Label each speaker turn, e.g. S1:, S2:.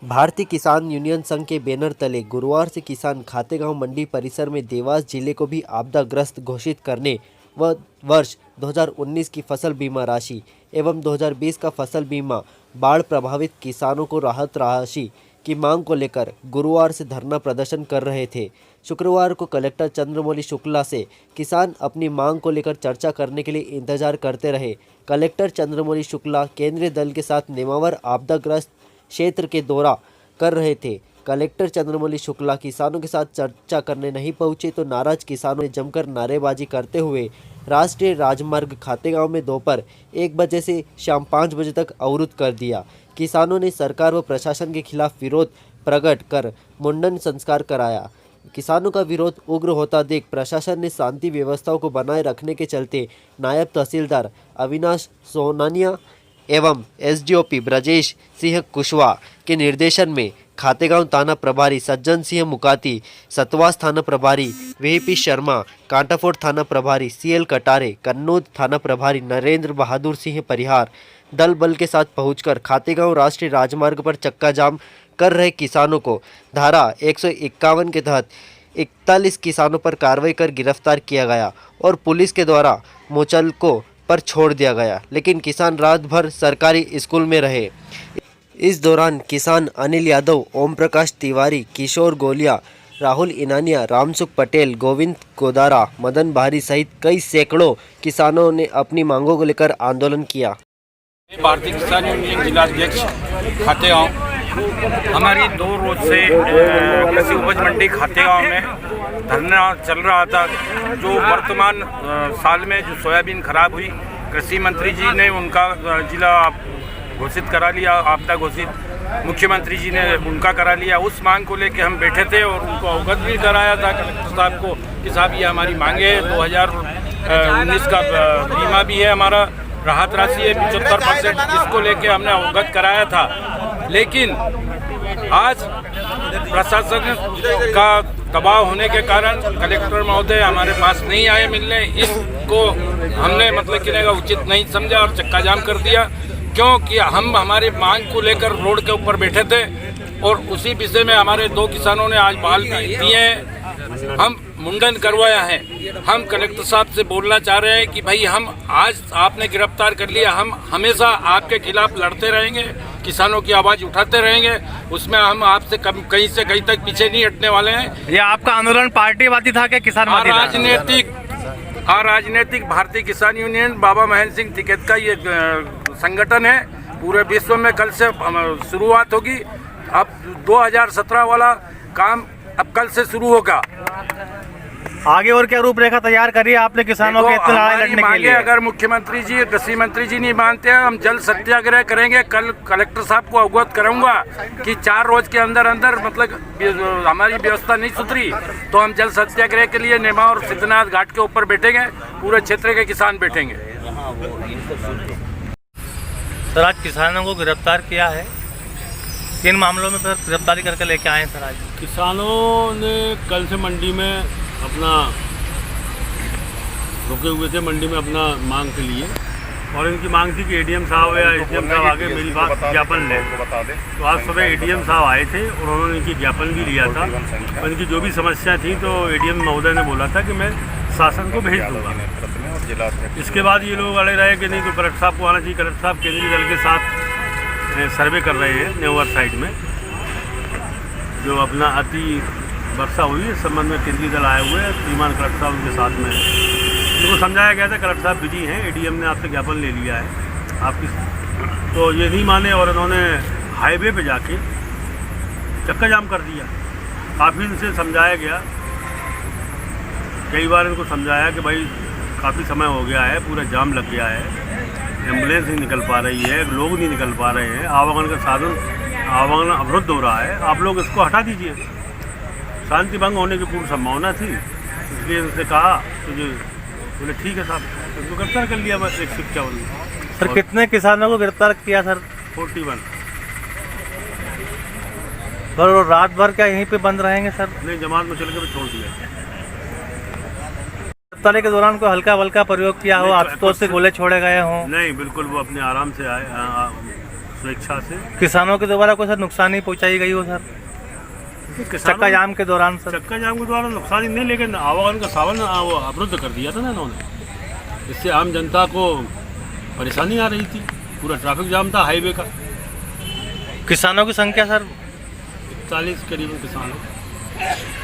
S1: भारतीय किसान यूनियन संघ के बैनर तले गुरुवार से किसान खातेगांव मंडी परिसर में देवास जिले को भी आपदाग्रस्त घोषित करने व वर्ष 2019 की फसल बीमा राशि एवं 2020 का फसल बीमा बाढ़ प्रभावित किसानों को राहत राशि की मांग को लेकर गुरुवार से धरना प्रदर्शन कर रहे थे। शुक्रवार को कलेक्टर चंद्रमौली शुक्ला से किसान अपनी मांग को लेकर चर्चा करने के लिए इंतजार करते रहे। कलेक्टर चंद्रमौली शुक्ला केंद्रीय दल के साथ नेमावर आपदाग्रस्त क्षेत्र के दौरा कर रहे थे। कलेक्टर चंद्रमौली शुक्ला किसानों के साथ चर्चा करने नहीं पहुंचे तो नाराज किसानों ने जमकर नारेबाजी करते हुए राष्ट्रीय राजमार्ग खातेगांव में दोपहर 1 बजे से शाम 5 बजे तक अवरुद्ध कर दिया। किसानों ने सरकार व प्रशासन के खिलाफ विरोध प्रकट कर मुंडन संस्कार कराया। किसानों का विरोध उग्र होता देख प्रशासन ने शांति व्यवस्थाओं को बनाए रखने के चलते नायब तहसीलदार अविनाश सोनानिया एवं एसडीओपी ब्रजेश सिंह कुशवाहा के निर्देशन में खातेगांव थाना प्रभारी सज्जन सिंह मुकाती, सतवास थाना प्रभारी वीपी शर्मा, कांटाफोर्ट थाना प्रभारी सीएल कटारे, कन्नौज थाना प्रभारी नरेंद्र बहादुर सिंह परिहार दल बल के साथ पहुंचकर खातेगांव राष्ट्रीय राजमार्ग पर चक्का जाम कर रहे किसानों को धारा 151 के तहत 41 किसानों पर कार्रवाई कर गिरफ्तार किया गया और पुलिस के द्वारा मुचलकों पर छोड़ दिया गया, लेकिन किसान रात भर सरकारी स्कूल में रहे। इस दौरान किसान अनिल यादव, ओम प्रकाश तिवारी, किशोर गोलिया, राहुल इनानिया, रामसुख पटेल, गोविंद गोदारा, मदन बहारी सहित कई सैकड़ों किसानों ने अपनी मांगों को लेकर आंदोलन किया।
S2: भारतीय किसान यूनियन जिलाध्यक्ष खातेगांव हमारी 2 रोज से कृषि उपज मंडी खातेगांव में धरना चल रहा था। जो वर्तमान साल में जो सोयाबीन खराब हुई, कृषि मंत्री जी ने उनका जिला घोषित करा लिया, आपदा घोषित, मुख्यमंत्री जी ने उनका करा लिया। उस मांग को लेकर हम बैठे थे और उनको अवगत भी कराया था कलेक्टर साहब को कि साहब ये हमारी मांगे है। 2019 का बीमा भी है, हमारा राहत राशि है 75%, इसको लेके हमने अवगत कराया था। लेकिन आज प्रशासन का दबाव होने के कारण कलेक्टर महोदय हमारे पास नहीं आए मिलने। इसको हमने मतलब कि उचित नहीं समझा और चक्का जाम कर दिया, क्योंकि हम हमारी मांग को लेकर रोड के ऊपर बैठे थे और उसी विषय में हमारे 2 किसानों ने आज बाल भी दिए हैं, हम मुंडन करवाया है। हम कलेक्टर साहब से बोलना चाह रहे हैं कि भाई हम आज आपने गिरफ्तार कर लिया, हम हमेशा आपके खिलाफ लड़ते रहेंगे, किसानों की आवाज़ उठाते रहेंगे, उसमें हम आपसे कहीं से कहीं तक पीछे नहीं हटने वाले हैं।
S3: ये आपका आंदोलन पार्टीवादी था क्या किसानवादी था?
S2: राजनीतिक भारतीय किसान यूनियन बाबा महेंद्र सिंह टिकैत का ये संगठन है। पूरे विश्व में कल से शुरुआत होगी। अब 2017 वाला काम अब कल से शुरू होगा।
S3: आगे और क्या रूपरेखा तैयार करी है आपने किसानों के लड़ाई लड़ने के लिए?
S2: अगर मुख्यमंत्री जी, कृषि मंत्री जी नहीं मानते हैं, हम जल सत्याग्रह करेंगे। कल कलेक्टर साहब को अवगत करूंगा कि 4 रोज के अंदर मतलब हमारी व्यवस्था नहीं सुधरी तो हम जल सत्याग्रह के लिए नेमा और सिद्धनाथ घाट के ऊपर बैठेंगे, पूरे क्षेत्र के किसान बैठेंगे।
S3: सर, आज किसानों को गिरफ्तार किया है, किन मामलों में सर गिरफ्तारी करके लेके आए हैं सर? आज
S4: किसानों ने कल से मंडी में अपना रुके हुए थे, मंडी में अपना मांग के लिए, और इनकी मांग थी कि एडीएम साहब या एसडीएम साहब आगे मेरी बात ज्ञापन लें। तो आज सुबह एडीएम साहब आए थे और उन्होंने इनकी ज्ञापन भी लिया था और इनकी जो भी समस्या थी तो एडीएम महोदय ने बोला था कि मैं शासन को भेज दूँगा। इसके बाद ये लोग अड़े रहे कि नहीं तो कलेक्टर साहब को आना चाहिए। कलेक्टर साहब केंद्रीय दल के साथ सर्वे कर रहे हैं नेवर साइड में, जो अपना अति वर्षा हुई है इस संबंध में केंद्रीय दल आए हुए हैं। श्रीमान कलेक्टर साहब उनके साथ में है। उनको समझाया गया था कलेक्टर साहब बिजी हैं, एडीएम ने आपसे ज्ञापन ले लिया है आपकी, तो ये नहीं माने और उन्होंने हाईवे पे जाके चक्का जाम कर दिया। काफ़ी इनसे समझाया गया, कई बार इनको समझाया कि भाई काफ़ी समय हो गया है, पूरा जाम लग गया है, एम्बुलेंस नहीं निकल पा रही है, लोग नहीं निकल पा रहे हैं, आवागमन का साधन आवागमन अवरुद्ध हो रहा है, आप लोग इसको हटा दीजिए। शांति भंग होने की पूर्ण संभावना थी, इसलिए उनसे कहा तो जो बोले ठीक है साहब, उनको गिरफ्तार कर लिया बस 151।
S3: सर, कितने किसानों को गिरफ्तार किया सर?
S4: 41।
S3: सर, रात भर क्या यहीं पे बंद रहेंगे सर?
S4: नहीं, जमात में चल के भी छोड़ दिया।
S3: गिरफ्तारी के दौरान कोई हल्का वल्का प्रयोग किया हो, आतंकवाद से गोले छोड़े गए हों?
S4: नहीं, बिल्कुल वो अपने आराम से आए, स्वेच्छा से।
S3: किसानों के द्वारा कोई सर नुकसानी पहुंचाई गई हो सर चक्का जाम के दौरान सर?
S4: चक्का जाम के द्वारा नुकसान नहीं, लेकिन आवागमन का साधन वो अवरुद्ध कर दिया था ना इन्होंने। इससे आम जनता को परेशानी आ रही थी, पूरा ट्रैफिक जाम था हाईवे का।
S3: किसानों की संख्या सर
S4: 40 करीबन किसान हैं।